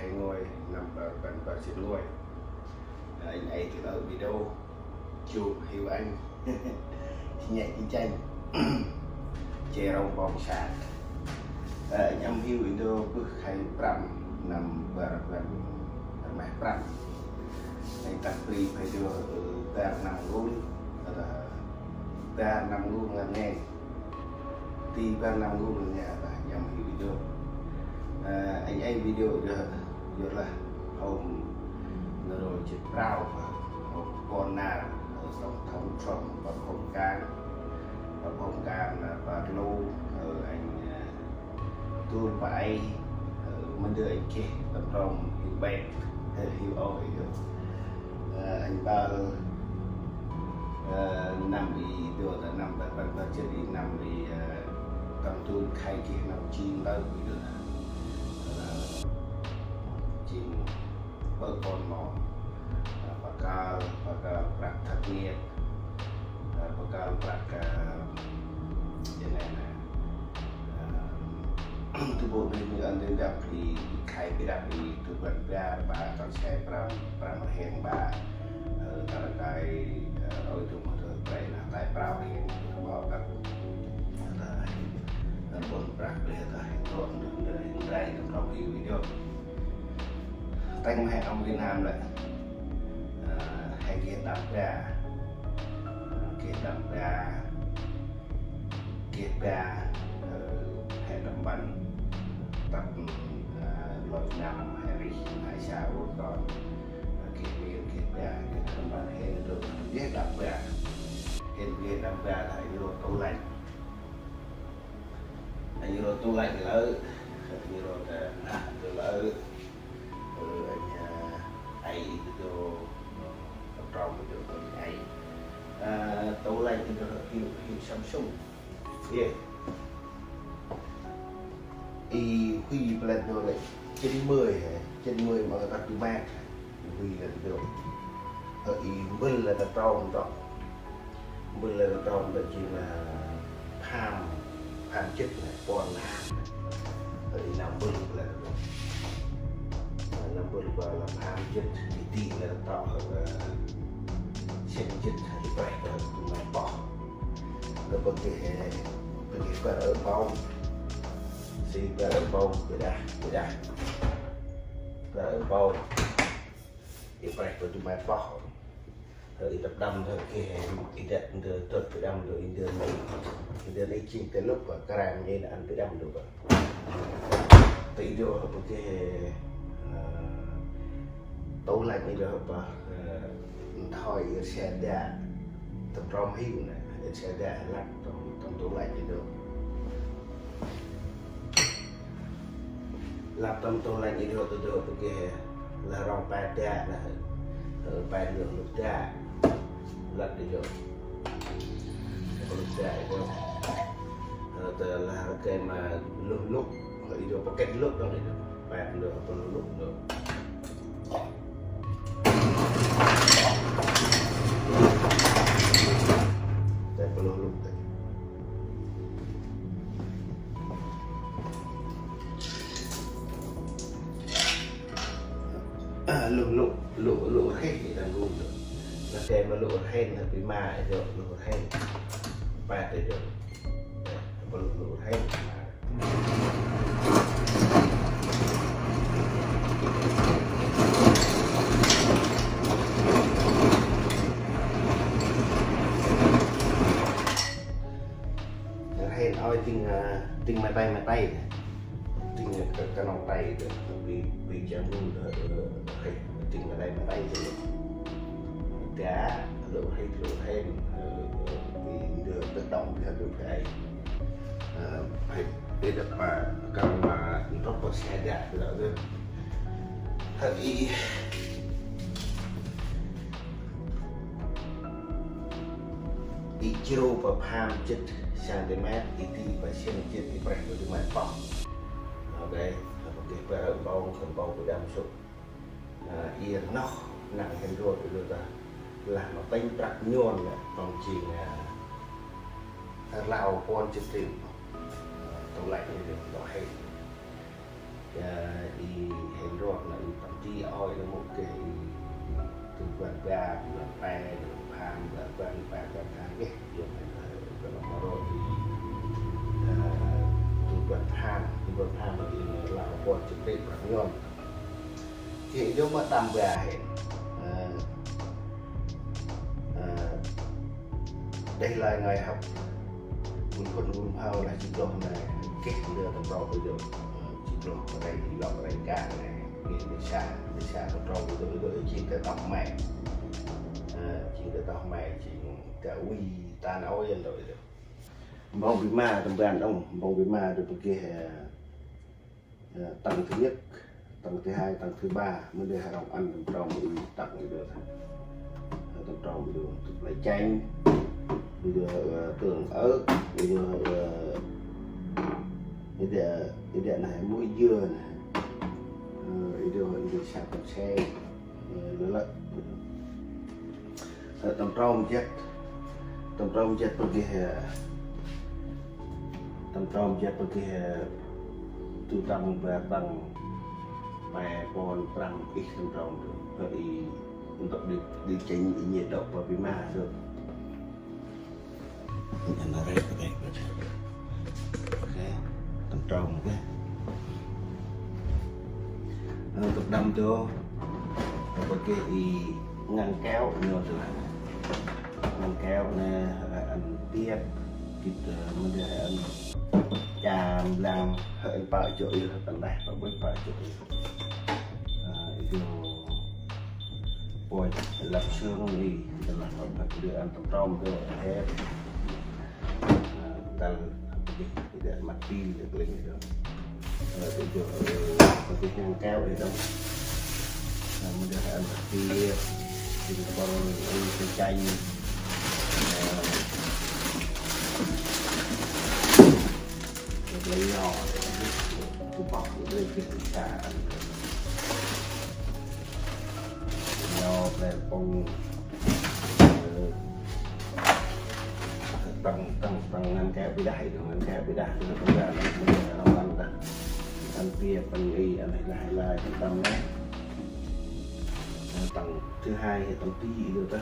hay ngồi nằm vào trên ngồi anh ấy thì ở video chụp hiểu anh nhẹ cái tranh chè rau bong sạt anh em hiểu video cứ hay pram nằm vào mẹ pram anh tập đi phải đưa ta nằm luôn ta nằm luôn là nghe thì ta nằm luôn là nghe và anh em hiểu video anh ấy video giờ là hôm rồi chỉ rau và con nào tổng thống Trump và không can và lâu anh tôi phải mình đưa anh kia tập trung hiểu bệnh hiểu ôi anh ba nằm đi được là nằm và chưa đi nằm đi cầm tôi khai kia nằm chim tới bị được chim bơ con mò và bạc thật nghiệp và bạc thế này nè từ bộ mình anh đến gặp thì khai cái đặc thì từ vận ra bà còn xe pra hẹn bà tại cái đối tượng một thời vậy là tại pra hẹn bảo các buồn bạc để tại còn đây trong video tay hẹn ông Việt Nam lại hay kia đập ra hệ đầm bắn tập lội nằm hay sao còn kia ra đầm bắn hệ được biết đập ra là như tủ lạnh như tủ lạnh lỡ như lỡ ai đồ trong cái này tủ lạnh thì được hiệu Samsung huy lần rồi lại trên 10 mà ta cứ mang huy là được ở mình là trong mình là trong là chỉ là ham chất này còn ham ở nằm mình là nằm mình và làm ham chất thì tiền là to hơn xem chất hay vậy rồi tụi này bỏ nó có thể phải ở bông si phải ở bông cái đã ở bông thì phải có tụi mày bỏ rồi tập đâm thôi cái đẹp được phải đâm rồi India này chỉnh cái lúc và cái ràng như là ăn phải đâm được tí vô một cái tủ lạnh như đó và thôi xe đá tập trong hiu này xe đá lắp trong tủ lạnh như đó lắp trong tủ lạnh như đó từ đó cái là rong ba đá là ba lượng nước đá lắp đi rồi nước đá đó là cái mà lúc đi được có cái lúc đó này bạn được còn lúc được đây có lúc lụ hết thì làm luôn được là cái mà lụ hết là bị mà được lụ hết ba thì được có lụ hết hay nói tinh máy tay tinh cái lòng tay được vì chẳng luôn được tinh máy tay được cá lỗ hay vì được tự động theo được cái phải để được mà cần mà nó có xe đạt là được thật ý chiro và ham chất cm thì phải xem chất thì phải có được máy bọc ok và ở bông phần bông của đam số yên nó nặng hơn rồi được là nó tay đặt nhon còn chỉ là lao con trực tiếp tủ lạnh như được nó hay i hẹn ruột là tạm chi oi là một cái từ quạt ga là tay hàng là quạt hàng cái dùng cái nó rồi từ quạt hàng là quạt trực tiếp bằng nhôm thì nếu mà đâm gà hẹn đây là ngày học mình còn luôn hao là chỉ đồ này kết đưa tầm rau bây giờ chỉ đồ ở đây thì lọt ở đây cả này để xa tầm rau bây giờ chỉ cái tóc mẹ chỉ cái tóc mẹ chỉ cả uy ta nói lên rồi được mong bị ma tầm gan ông mong bị ma được kia tầng thứ nhất tầng thứ hai tầng thứ ba mới để hai đồng ăn tầm rau mới tặng được tầm rau bây giờ lấy chanh bây giờ tường ớt bây giờ này muối dưa này bây giờ sạc cà xe nữa là tầm rau chết pergi tu tang batang mai pohon perang tầm rau dari untuk diceng ini dok papima được nó rét cái đây tầm tròn cái tục đâm cho cái ngăn kéo nhiều từ ngăn kéo nè anh tiếp kịp mình để anh chàm làm hơi phải chỗ yêu tận đây và với phải chỗ rồi lập xương đi là phải đưa anh tầm tròn đưa hết tal tidak mati gitu gitu tujuh yang kau itu mudah-mudahan mati di depan secai lấy nhỏ tu bọc lên cái cả nhỏ về phong tăng ngăn kéo bị đẩy rồi ngăn kéo bị đẩy rồi chúng ta nó ăn ta ăn kia phần y ăn này lại tăng đấy tầng thứ hai thì tầng tí được đó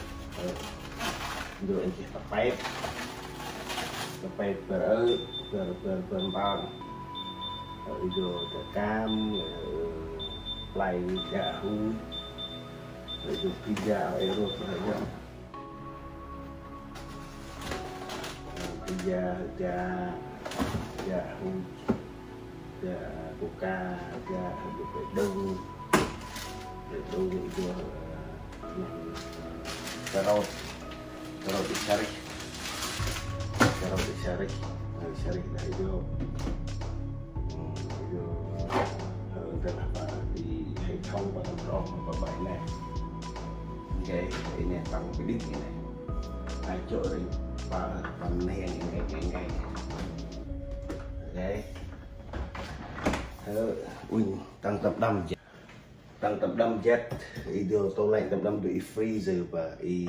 rồi anh chỉ tập bếp rồi bao rồi cam lại gà hu rồi pizza ở rồi da coca da đông itu terus dicari nah itu kenapa di hong pada roh apa baiknya oke ini tang pedih ini ayo và phần này ngày đấy ui tăng tập đâm chết ý điều tôi lại tập đâm bị freezer và ý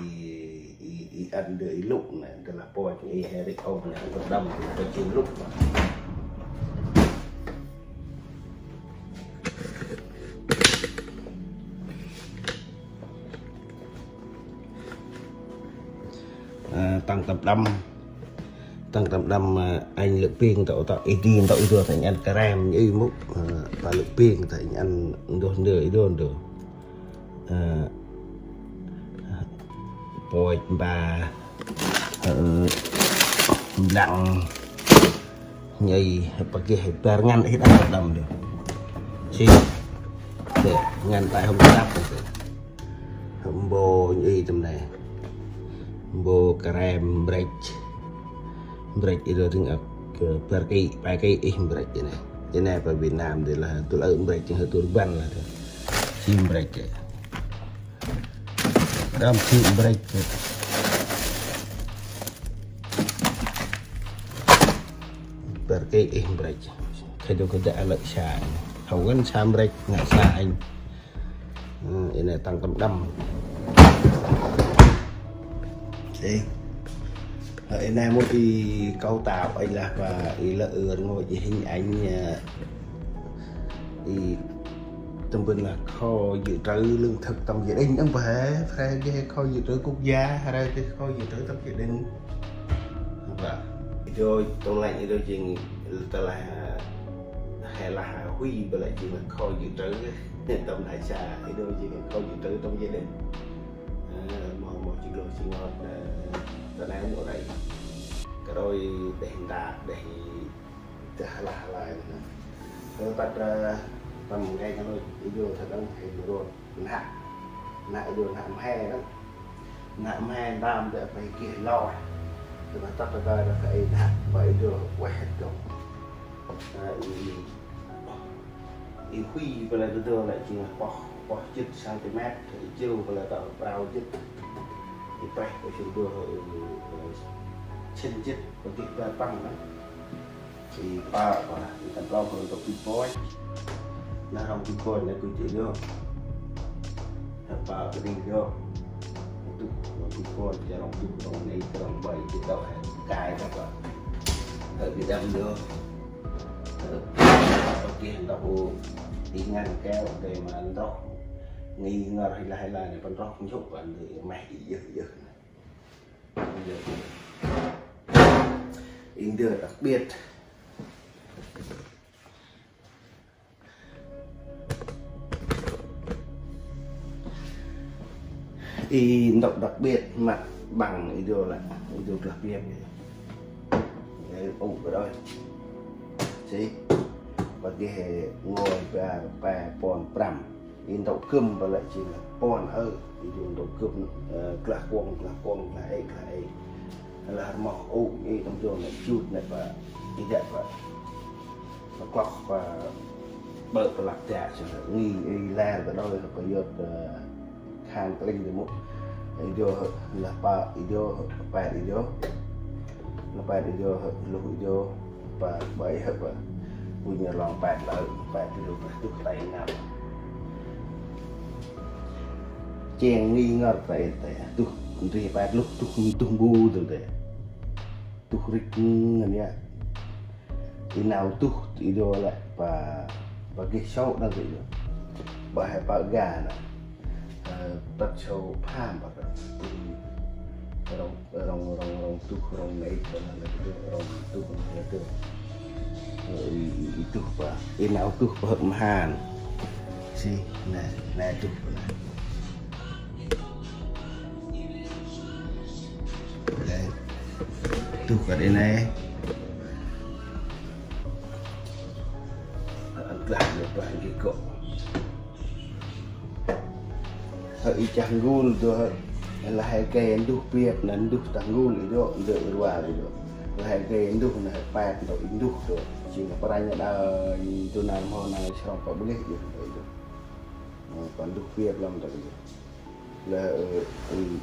ăn được ý lúc này tức là bôi ý Eric Owen này tập đâm thì có chịu lúc tăng tập đâm anh lực piên tạo tin tạo đưa thành ăn cram như múc và lực piên thành ăn đồn được bồi bà lặng nhây và kia phải ngăn hết tập đâm được chi để ngăn tại không đáp không bồ như tầm này bồ cram break itu dengan pakai break ini apa Việt Nam thì là tôi ở break trên hơi turban là chim break đâm chim break pakai break khi đâu có đã lợi xài không có sam break ngại xa anh ini tăng tâm đâm đi ở đây một cái cấu tạo anh là và ý là ngồi hình ảnh thì tầm bình là kho dự trữ lương thực trong gia đình không phải cái kho dự trữ quốc gia hay là cái kho dự trữ trong gia đình và rồi tôi lại tôi chuyện là hay là huy với lại chuyện là kho dự trữ trong đại xa thì đôi chuyện kho dự trữ trong gia đình một chuyện rồi xin ngon ta nói ở đây cái đôi để hiện tại để là tôi bắt tầm ngay cái đôi video thật đông thì rồi nặng rồi nặng hè đó nặng hè làm để phải kia lo thì bắt tắt ra là phải nặng vậy rồi quẹt rồi ý quy và lại tôi lại chỉ là bỏ chích cm thì chiều và lại tạo bao chích thì phải của chúng tôi chân chích có thể là tăng đó thì ba và thành lo hơn tập đi phối nó không đi phối này cứ chỉ được ba cái đi được tu đi phối cho lòng tu lòng này lòng bảy thì đâu phải cài các bạn ở Việt Nam được kia đâu đi ngang kéo để mà ăn rau nghi ngờ hay là này con rau không chụp ăn thì mày dữ in đưa đặc biệt in độc đặc biệt mặt bằng ý đồ là ý đồ đặc biệt ủ ở đây gì và cái ngồi và pon pram in đậu cơm và lại chỉ là pon ở ý đồ đậu cơm là quăng là mỏ ủ như trong trường này chút này và như vậy và clock và bật và lạc trả cho nghi la ở đâu có dột khang linh được một video là ba video lúc video và bảy hợp và vui nhà lòng bạn là video lúc tay nào chèn nghi ngờ tại tu thì bạn lúc tu bu từ đấy tu rít này thì nào tu video lại và cái show đang gì nữa bài bà gà này bắt show phàm và rong tu rong này rong tu là tu itu và in nào tu hợp hàn si này tu đây tu ở đây này làm được vài cái cọ hơi chẳng gun rồi là hai cây anh đúc việc là anh đúc tàng gun thì đó đợi qua thì đó là hai cây anh đúc là ba đội anh đúc rồi chỉ là para nhà đào tôi làm hoa này xong có biết được còn đúc việc làm được là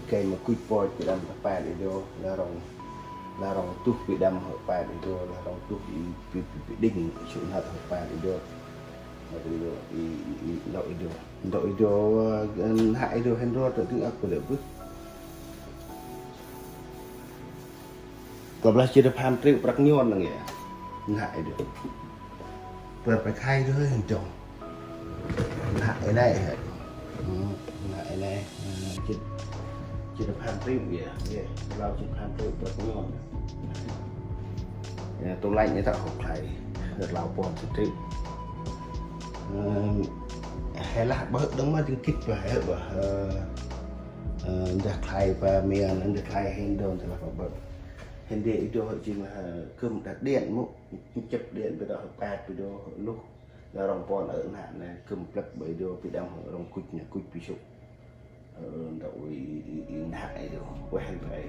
cây mà quýt bòi thì làm ba thì đó là rong túc bị đâm hợp ba thì đó là rong túc bị đinh chuyện hợp ba thì đó đội đồ hại đồ hen rốt rồi thứ ác của lửa bức còn là chưa được ham triệu bạc nhon là nghĩa hại được vừa phải khai thôi hình chồng hại này chưa được ham triệu nghĩa lao chưa ham triệu bạc nhon tôi lạnh để tạo hộp thầy được lao bòn triệu hay là bớt đúng mà tiếng kích và hay và đặt thay và miền đặt thay hình đồn thì là phải bớt hình điện cho họ chỉ là cơm đặt điện một chụp điện với đó ba video lúc là rong pon ở hạn này cơm plug bởi đồ bị đau ở rong cùi bị sụp đậu hại rồi quen phải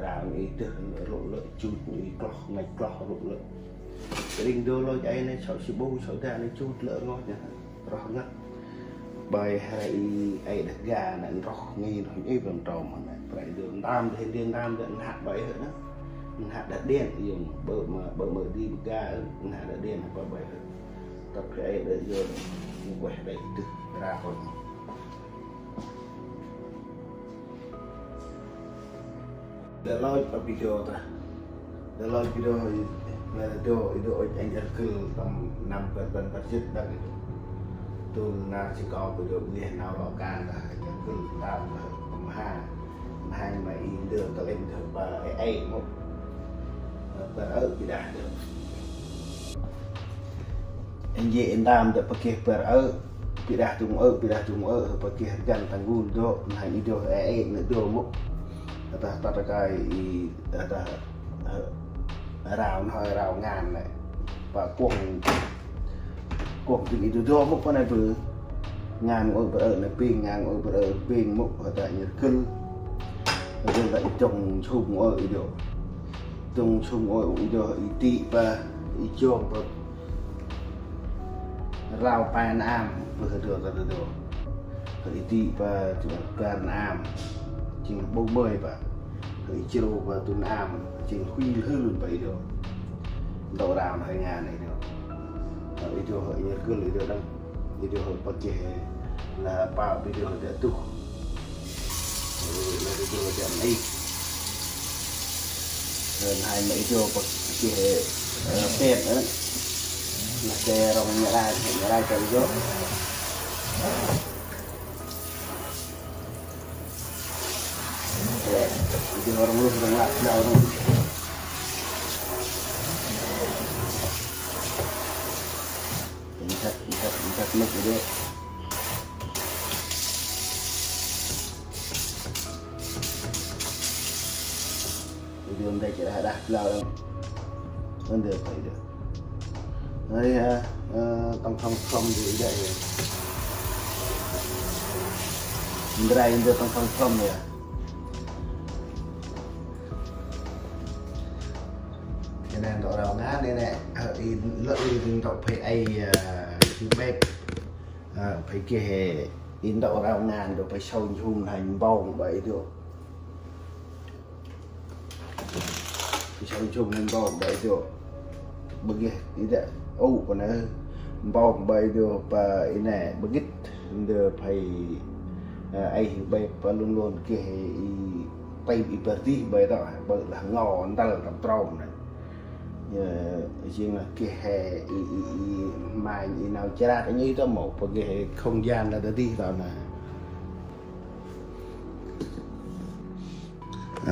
rào ý tưởng lộ lợi chút ý clock này clock lộ lợi đình đô lôi cái này sáu十bốn sáu ra này chút lỡ ngon nhá rõ nhất bài hay ai đặt gà này rõ nghi rồi ít vòng tròn mà này phải đường tam thì đường tam dẫn hạt bảy nữa đó hạt đặt đen dùng bờ mở đi gà hạt đặt đen và bảy tập cái để vô quẹt đấy từ ra rồi để lôi video ta để lôi video là itu anh rất cứ tầm 5 phần chất đặc tôi là chỉ có bây giờ biển nào vào càng là anh cứ tạm tầm 2 mà in được tao lên thử và ai một và ở thì đạt được anh dễ anh làm được pakai ở pindah tung ở pakai gan tanggul do nah itu nữa do một ta cái ta rào hơi rào ngàn này và cuồng thì itu do một con này vừa ngàn ở này pin ngàn ở pin một ở tại Nhật Cưng rồi lại trồng sung ở đó trồng sung ở đó tị và chuồng và rau pan am vừa được rồi tị và pan am chỉ bông bơi và chiều và tuần am chỉ huy hơn vậy được đầu đào hơi ngàn này được video hội Nhật Cưng lấy được đâu video hội pakai là bao video đã tu là video chậm đi rồi hai mấy video pakai pet nữa là xe rong nhà lai chạy vô video orang lu sedang lap dah orang ikat luk itu video này chỉ là đặt lao đâu vẫn được phải được đây tông không gì vậy đây được tông không này cái này đổ đầu ngát đây này lợi in đậu phải ai chú bếp phải kia in đậu đầu ngàn được phải sâu nhung thành bông vậy được sâu nhung thành bông vậy được bưng kia ý đấy còn nó bông vậy được và ý này bưng ít được phải ai bếp và luôn luôn kia bay bị bật đi vậy đó bởi là ngon ta là tập tròn này riêng là cái hè mà nào chơi ra cái như đó một cái không gian là đi rồi là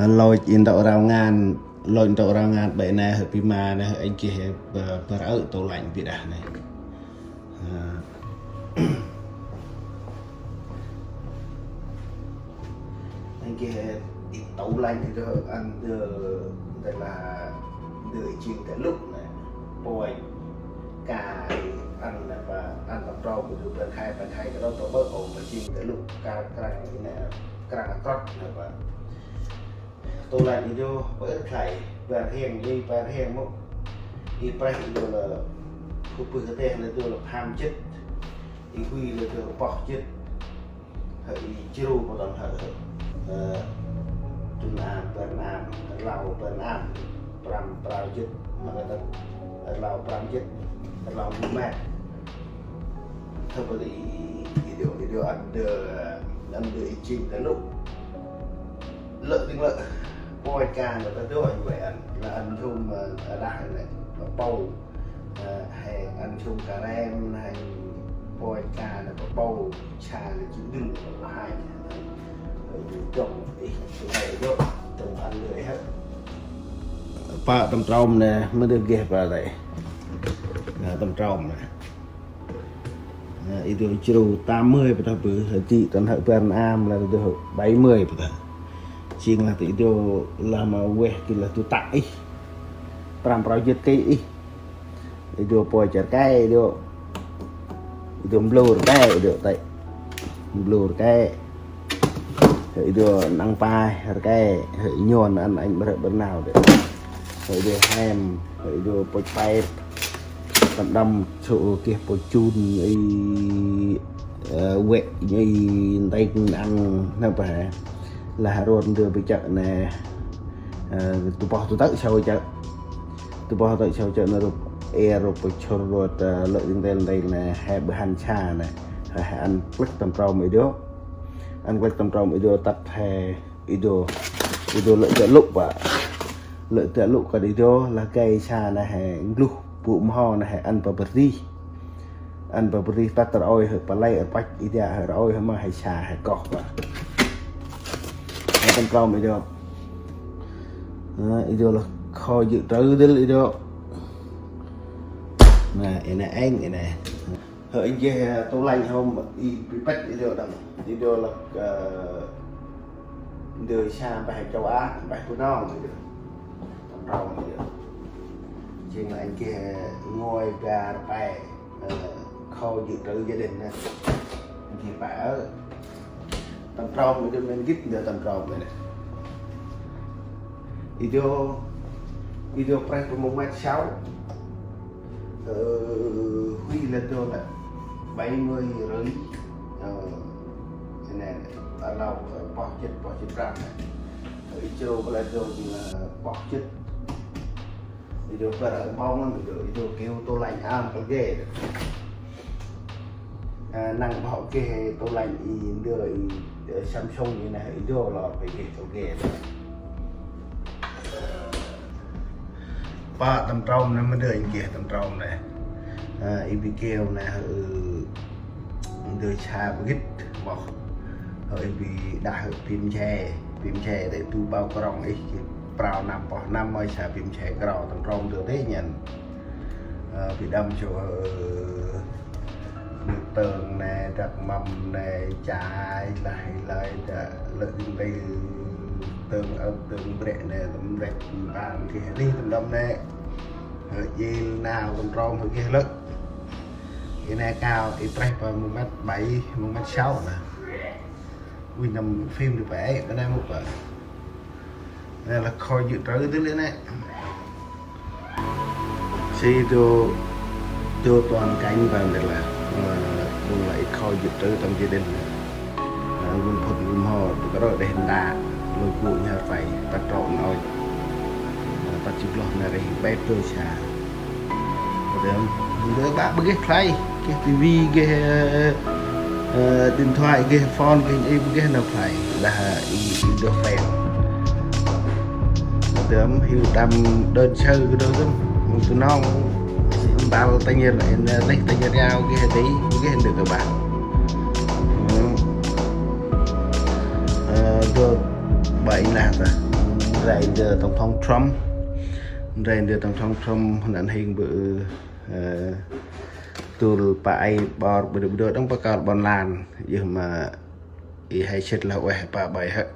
lôi in đậu rau ngàn bể này hợp pima này anh kia và ở tủ lạnh bị đà này anh kia tủ lạnh thì ăn đây là đợi chiên cái lúc này bồi cà ăn và ăn tập rau của được bên khai cái đó tôi bớt ổn mà chiên cái lúc cà cái này cà cốt và tôi lại đi vô với thầy và thiền một đi bay rồi là khu vực cái tên là tôi là ham chết đi quy là tôi bỏ chết hãy chiêu một lần hãy Trung Nam Bên Nam Lào Bên Nam Pram Project mà người ta Lào Project Lào Mẹ thôi có đi video ăn được chim cái lúc lợi tiếng lợi coi ca người ta nói như vậy là ăn chung ở đại này nó bầu hay ăn chung cà rem hay coi ca là có bầu trà là chữ đừng có hai trồng đi này đó trồng ăn lưỡi hết pa tầm trồng nè mới được ghép vào đây tầm trồng này itu chiều 80 betul betul chị tận hợp Việt Nam là được 70 betul chiên là itu lama weh kila tu tak pram project cái itu poi chặt cái itu blur cái được tại blur cái itu nang pai cái nhon anh bên nào được itu ham itu poi pai tầm đâm chỗ kia bồi chun quẹ như tay ăn nó phải là rồi đưa bị chợ nè tụi bỏ tụi tới sau chợ nó được rồi bồi chun rồi lợi dụng đây là hai bữa hành trà này ăn quét tầm trâu mấy đứa ăn quét tầm trâu mấy đứa tắt hè idol lợi chợ lúc và lợi tựa lụ có đi đó là cây xa là hệ lụ bụng ho là hệ ăn bờ bì bắt tao oi hợp bà lay ở bách ý ra hợp oi mà hay xà hay cọp và con con bây giờ ý là kho dự trữ đến ý đó nè anh này hỡi anh kia tôi lành hôm đi bắt ý đó là đời xa bài châu Á bài của nó rồi được rau rồi được nhưng mà anh kia ngồi gà bè kho dự trữ gia đình thì phải ở tầm tròn mới nên gít giờ tầm tròn vậy này video price của 1m6 huy lên cho là 70 rưỡi này ở lâu bỏ chết răng này video có lại rồi là bỏ chết video phải ở bóng video kêu tôi lành ăn cái ghê năng bỏ kê tôi lành đưa Samsung như này video là phải kê tôi ghê ba tầm tròn nó mới đưa anh kia tầm tròn này kêu này đưa xa gít bỏ hơi bị đã phim che để tu bao còng ấy vào năm mới xả phim che còng tầm tròn được thế nhận bị đâm cho nước tường này đặt mầm này trái lại lợi đây tường ở tường bệ này tầm bệ bàn kia đi tầm đông này gì nào tầm tròn hồi kia lớn cái này cao ít rách vào 1m7 1m6 nè vì nằm phim được vẽ bên đây một vợ đây là kho dự trữ tới lên này khi tôi toàn cảnh vào đây là cũng lại kho dự trữ trong gia đình quân phật quân hồ có rồi để hình đà lôi cụ nhà phải bắt trộn rồi bắt chụp lọt này bé tôi xả đứa bạn bữa cái tivi cái điện thoại cái phone cái nào phải là được phèn đớm hiểu đam đơn sơ cái đó không tụi nó bao tay nhiên lại lấy tay nhiên nhau cái tí cái hình được các bạn tôi bảy là rồi giờ tổng thống Trump hình ảnh hình bự tôi phải bỏ bữa đóng bắt cào bòn làn nhưng mà hay chết là quay ba bài hết